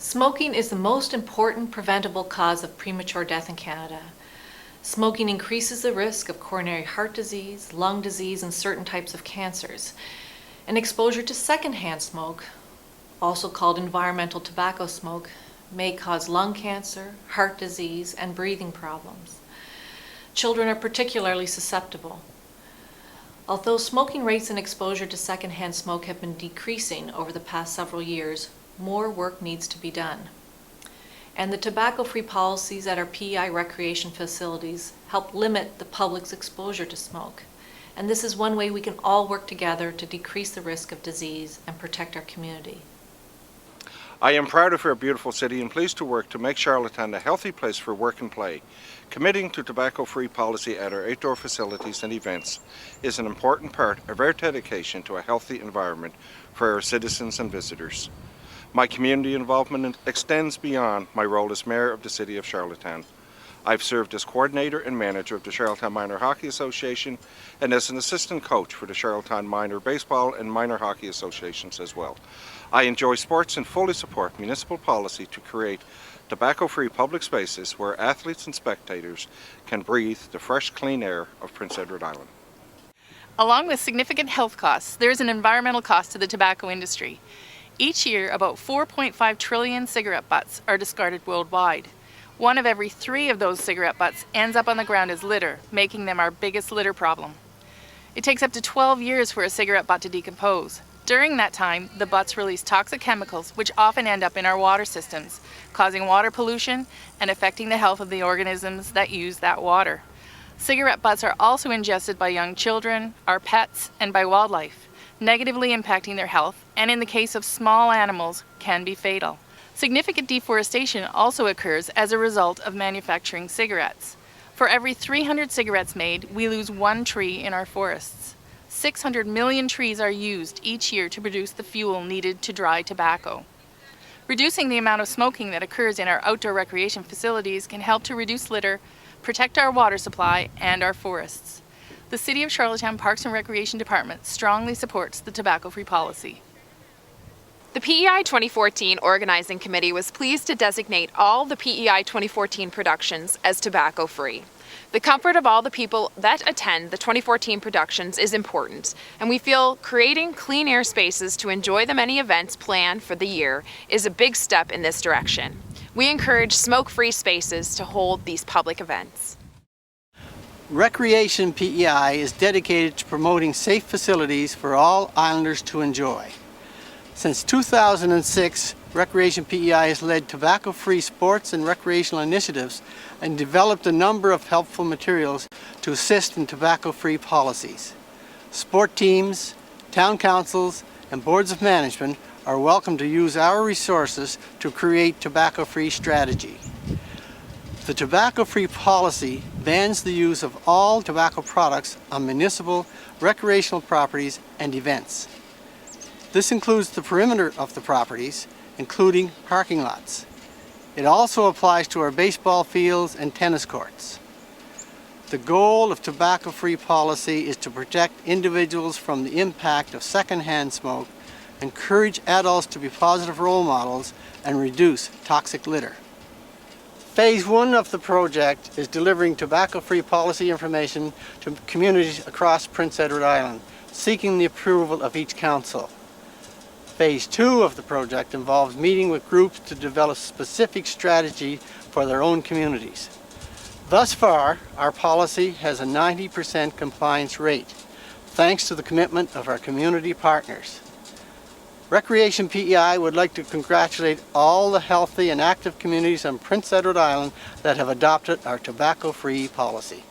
Smoking is the most important preventable cause of premature death in Canada. Smoking increases the risk of coronary heart disease, lung disease, and certain types of cancers. And exposure to secondhand smoke, also called environmental tobacco smoke, may cause lung cancer, heart disease, and breathing problems. Children are particularly susceptible. Although smoking rates and exposure to secondhand smoke have been decreasing over the past several years, more work needs to be done. And the tobacco-free policies at our PEI recreation facilities help limit the public's exposure to smoke. And this is one way we can all work together to decrease the risk of disease and protect our community. I am proud of our beautiful city and pleased to work to make Charlottetown a healthy place for work and play. Committing to tobacco-free policy at our outdoor facilities and events is an important part of our dedication to a healthy environment for our citizens and visitors. My community involvement extends beyond my role as Mayor of the City of Charlottetown. I've served as coordinator and manager of the Charlottetown Minor Hockey Association and as an assistant coach for the Charlottetown Minor Baseball and Minor Hockey Associations as well. I enjoy sports and fully support municipal policy to create tobacco-free public spaces where athletes and spectators can breathe the fresh, clean air of Prince Edward Island. Along with significant health costs, there is an environmental cost to the tobacco industry. Each year, about 4.5 trillion cigarette butts are discarded worldwide. 1 of every 3 of those cigarette butts ends up on the ground as litter, making them our biggest litter problem. It takes up to 12 years for a cigarette butt to decompose. During that time, the butts release toxic chemicals which often end up in our water systems, causing water pollution and affecting the health of the organisms that use that water. Cigarette butts are also ingested by young children, our pets, and by wildlife, negatively impacting their health, and in the case of small animals, can be fatal. Significant deforestation also occurs as a result of manufacturing cigarettes. For every 300 cigarettes made, we lose 1 tree in our forests. 600 million trees are used each year to produce the fuel needed to dry tobacco. Reducing the amount of smoking that occurs in our outdoor recreation facilities can help to reduce litter, protect our water supply, and our forests. The City of Charlottetown Parks and Recreation Department strongly supports the tobacco-free policy. The PEI 2014 Organizing Committee was pleased to designate all the PEI 2014 productions as tobacco-free. The comfort of all the people that attend the 2014 productions is important, and we feel creating clean air spaces to enjoy the many events planned for the year is a big step in this direction. We encourage smoke-free spaces to hold these public events. Recreation PEI is dedicated to promoting safe facilities for all islanders to enjoy. Since 2006, Recreation PEI has led tobacco-free sports and recreational initiatives and developed a number of helpful materials to assist in tobacco-free policies. Sport teams, town councils, and boards of management are welcome to use our resources to create tobacco-free strategy. The tobacco-free policy bans the use of all tobacco products on municipal, recreational properties and events. This includes the perimeter of the properties, including parking lots. It also applies to our baseball fields and tennis courts. The goal of tobacco-free policy is to protect individuals from the impact of secondhand smoke, encourage adults to be positive role models, and reduce toxic litter. Phase 1 of the project is delivering tobacco-free policy information to communities across Prince Edward Island, seeking the approval of each council. Phase 2 of the project involves meeting with groups to develop specific strategy for their own communities. Thus far, our policy has a 90% compliance rate, thanks to the commitment of our community partners. Recreation PEI would like to congratulate all the healthy and active communities on Prince Edward Island that have adopted our tobacco-free policy.